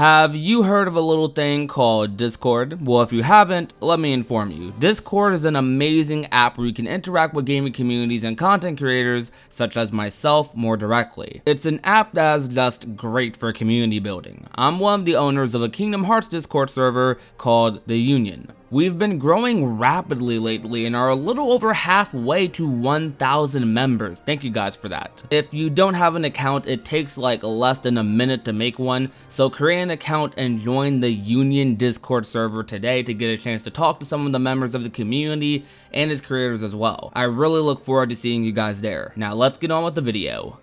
Have you heard of a little thing called Discord? Well, if you haven't, let me inform you. Discord is an amazing app where you can interact with gaming communities and content creators such as myself more directly. It's an app that is just great for community building. I'm one of the owners of a Kingdom Hearts Discord server called The Union. We've been growing rapidly lately and are a little over halfway to 1,000 members. Thank you guys for that. If you don't have an account, it takes like less than a minute to make one, so create an account and join the Union Discord server today to get a chance to talk to some of the members of the community and its creators as well. I really look forward to seeing you guys there. Now let's get on with the video.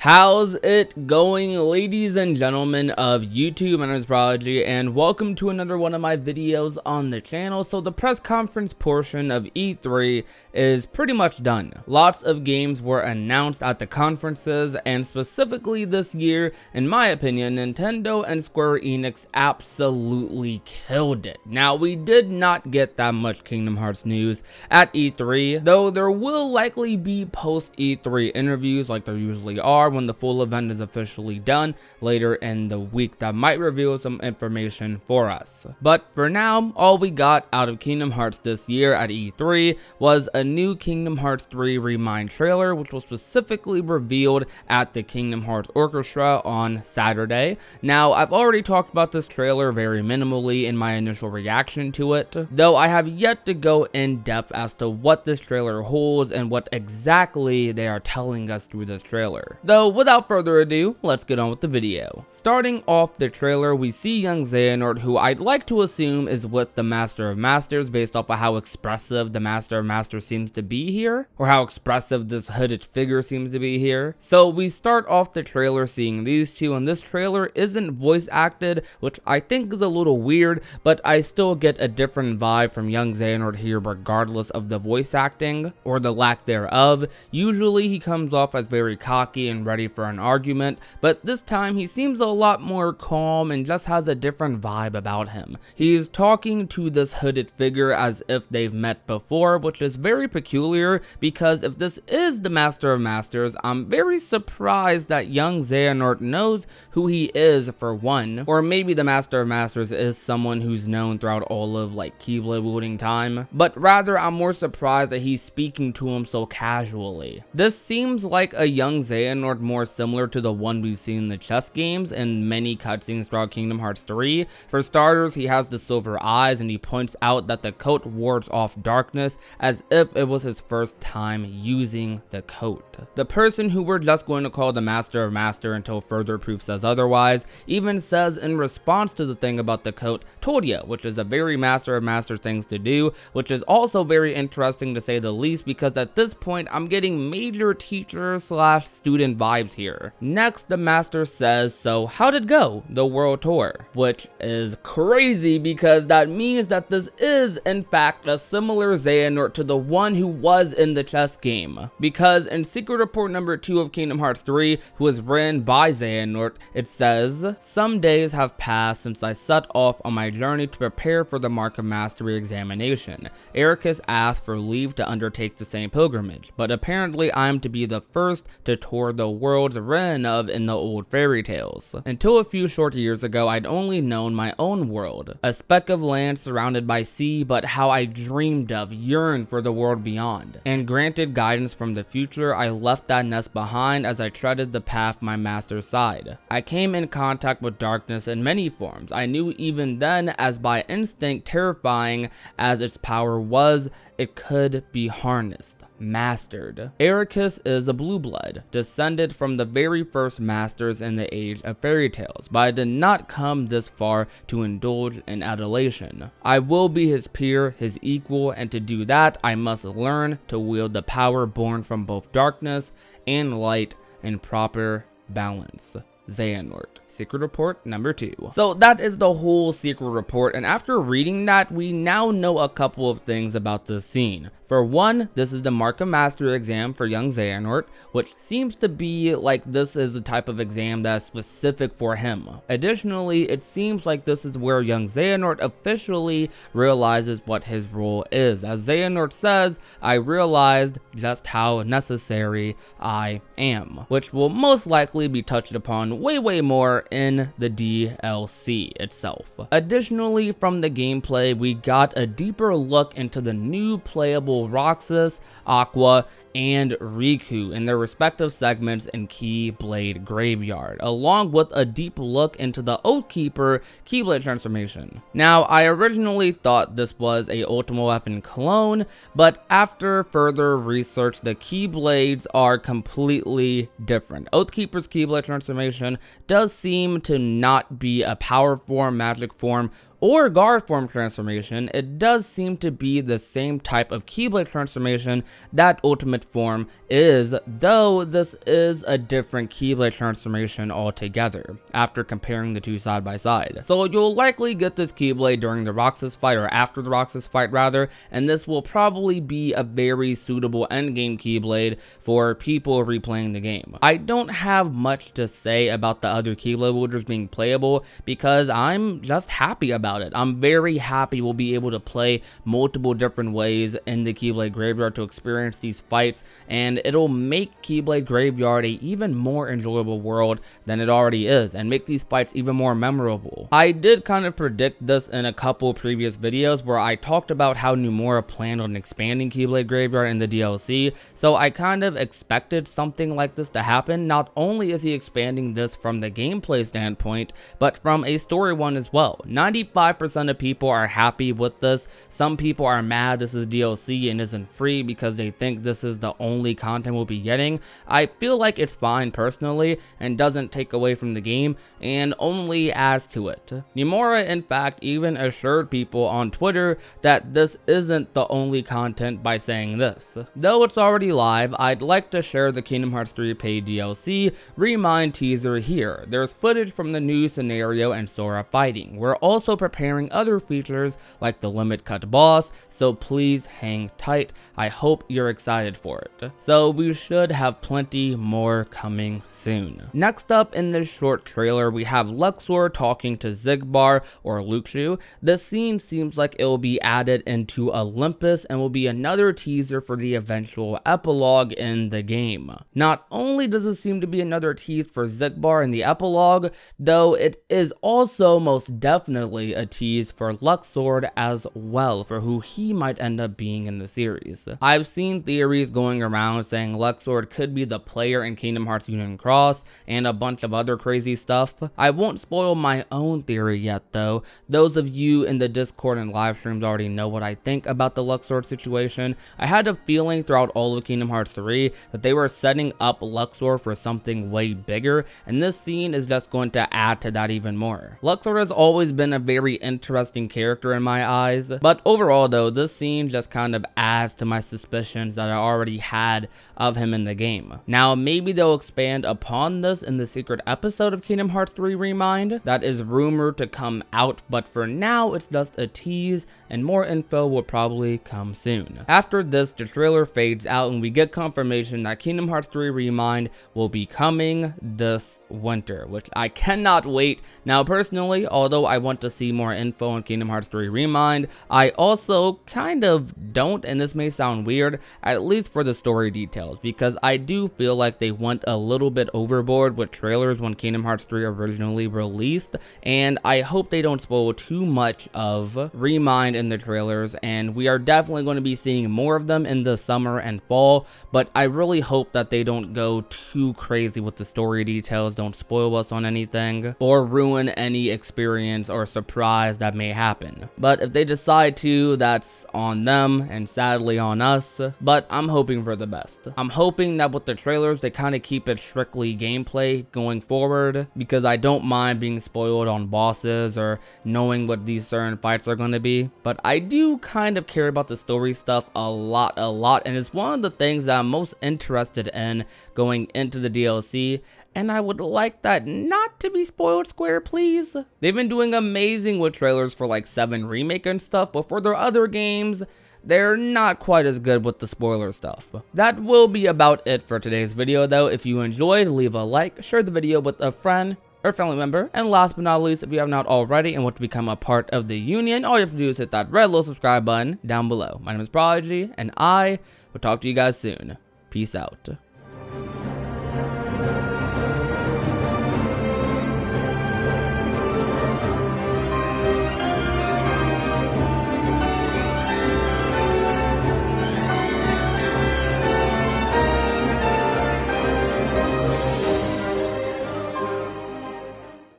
How's it going, ladies and gentlemen of YouTube? My name is Prodigy and welcome to another one of my videos on the channel. So the press conference portion of E3 is pretty much done. Lots of games were announced at the conferences, and specifically this year, in my opinion, Nintendo and Square Enix absolutely killed it. Now, we did not get that much Kingdom Hearts news at E3, though there will likely be post E3 interviews like there usually are when the full event is officially done later in the week that might reveal some information for us. But for now, all we got out of Kingdom Hearts this year at E3 was a new Kingdom Hearts 3 ReMIND trailer, which was specifically revealed at the Kingdom Hearts Orchestra on Saturday. Now, I've already talked about this trailer very minimally in my initial reaction to it, though I have yet to go in depth as to what this trailer holds and what exactly they are telling us through this trailer. Though, without further ado, let's get on with the video. Starting off the trailer, we see young Xehanort, who I'd like to assume is with the Master of Masters based off of how expressive the Master of Masters seems to be here, or how expressive this hooded figure seems to be here. So we start off the trailer seeing these two, and this trailer isn't voice acted, which I think is a little weird, but I still get a different vibe from young Xehanort here regardless of the voice acting, or the lack thereof. Usually he comes off as very cocky and ready for an argument, but this time he seems a lot more calm and just has a different vibe about him. He's talking to this hooded figure as if they've met before, which is very peculiar because if this is the Master of Masters, I'm very surprised that young Xehanort knows who he is for one, or maybe the Master of Masters is someone who's known throughout all of like Keyblade wielding time, but rather I'm more surprised that he's speaking to him so casually. This seems like a young Xehanort more similar to the one we've seen in the chess games and many cutscenes throughout Kingdom Hearts 3. For starters, he has the silver eyes and he points out that the coat wards off darkness as if it was his first time using the coat. The person who we're just going to call the Master of Master until further proof says otherwise even says in response to the thing about the coat, "Told ya," which is a very Master of Master things to do, which is also very interesting to say the least because at this point I'm getting major teacher slash student vibes here. Next, the Master says, "So how'd it go, the world tour?" Which is crazy because that means that this is in fact a similar Xehanort to the one who was in the chess game. Because in Secret Report number 2 of Kingdom Hearts 3, who was written by Xehanort, it says, "Some days have passed since I set off on my journey to prepare for the Mark of Mastery examination. Ericus asked for leave to undertake the same pilgrimage, but apparently I'm to be the first to tour the world's written of in the old fairy tales. Until a few short years ago, I'd only known my own world, a speck of land surrounded by sea, but how I dreamed of, yearned for the world beyond. And granted guidance from the future, I left that nest behind as I treaded the path my master's side. I came in contact with darkness in many forms. I knew even then, as by instinct terrifying as its power was, it could be harnessed, mastered. Ericus is a blue blood, descended from the very first masters in the age of fairy tales, but I did not come this far to indulge in adulation. I will be his peer, his equal, and to do that, I must learn to wield the power born from both darkness and light in proper balance." Xehanort. Secret Report number 2. So that is the whole secret report, and after reading that, we now know a couple of things about this scene. For one, this is the Markham Master exam for young Xehanort, which seems to be like this is a type of exam that's specific for him. Additionally, it seems like this is where young Xehanort officially realizes what his role is. As Xehanort says, I realized just how necessary I am, which will most likely be touched upon way more in the DLC itself. Additionally, from the gameplay, we got a deeper look into the new playable Roxas, Aqua, and Riku in their respective segments in Keyblade Graveyard, along with a deep look into the Oathkeeper Keyblade transformation. Now, I originally thought this was a Ultimate Weapon clone, but after further research, the Keyblades are completely different. Oathkeeper's Keyblade transformation does seem to not be a power form, magic form, or guard form transformation. It does seem to be the same type of Keyblade transformation that Ultimate form is, though this is a different Keyblade transformation altogether, after comparing the two side by side. So you'll likely get this Keyblade during the Roxas fight, or after the Roxas fight rather, and this will probably be a very suitable endgame Keyblade for people replaying the game. I don't have much to say about the other Keyblade wielders being playable, because I'm just happy about it. I'm very happy we'll be able to play multiple different ways in the Keyblade Graveyard to experience these fights, and it'll make Keyblade Graveyard a even more enjoyable world than it already is, and make these fights even more memorable. I did kind of predict this in a couple previous videos where I talked about how Nomura planned on expanding Keyblade Graveyard in the DLC, so I kind of expected something like this to happen. Not only is he expanding this from the gameplay standpoint, but from a story one as well. 95% of people are happy with this. Some people are mad this is DLC and isn't free because they think this is the only content we'll be getting. I feel like it's fine personally and doesn't take away from the game and only adds to it. Nomura in fact even assured people on Twitter that this isn't the only content by saying this. Though it's already live, I'd like to share the Kingdom Hearts 3 paid DLC ReMIND teaser here. There's footage from the new scenario and Sora fighting. We're also preparing other features like the limit cut boss, so please hang tight. I hope you're excited for it. So we should have plenty more coming soon. Next up in this short trailer, we have Luxor talking to Xigbar or Luxu. This scene seems like it will be added into Olympus and will be another teaser for the eventual epilogue in the game. Not only does it seem to be another tease for Xigbar in the epilogue, though it is also most definitely a tease for Luxord as well, for who he might end up being in the series. I've seen theories going around saying Luxord could be the player in Kingdom Hearts Union Cross and a bunch of other crazy stuff. I won't spoil my own theory yet though. Those of you in the Discord and live streams already know what I think about the Luxord situation. I had a feeling throughout all of Kingdom Hearts 3 that they were setting up Luxord for something way bigger, and this scene is just going to add to that even more. Luxord has always been a very interesting character in my eyes, but overall though, this scene just kind of adds to my suspicions that I already had of him in the game. Now maybe they'll expand upon this in the secret episode of Kingdom Hearts 3 ReMIND that is rumored to come out, but for now it's just a tease and more info will probably come soon. After this, the trailer fades out and we get confirmation that Kingdom Hearts 3 ReMIND will be coming this winter, which I cannot wait. Now personally, although I want to see more info on Kingdom Hearts 3 ReMIND, I also kind of don't, and this may sound weird, at least for the story details, because I do feel like they went a little bit overboard with trailers when Kingdom Hearts 3 originally released, and I hope they don't spoil too much of ReMIND in the trailers, and we are definitely going to be seeing more of them in the summer and fall, but I really hope that they don't go too crazy with the story details, don't spoil us on anything, or ruin any experience or surprise that may happen. But if they decide to, that's on them and sadly on us, but I'm hoping for the best. I'm hoping that with the trailers they kind of keep it strictly gameplay going forward, because I don't mind being spoiled on bosses or knowing what these certain fights are going to be, but I do kind of care about the story stuff a lot, and it's one of the things that I'm most interested in going into the DLC, and I would like that not to be spoiled, Square, please. They've been doing amazing with trailers for like 7 Remake and stuff, but for their other games, they're not quite as good with the spoiler stuff. That will be about it for today's video though. If you enjoyed, leave a like, share the video with a friend or family member, and last but not least, if you have not already and want to become a part of the union, all you have to do is hit that red little subscribe button down below. My name is Prodigy, and I will talk to you guys soon. Peace out.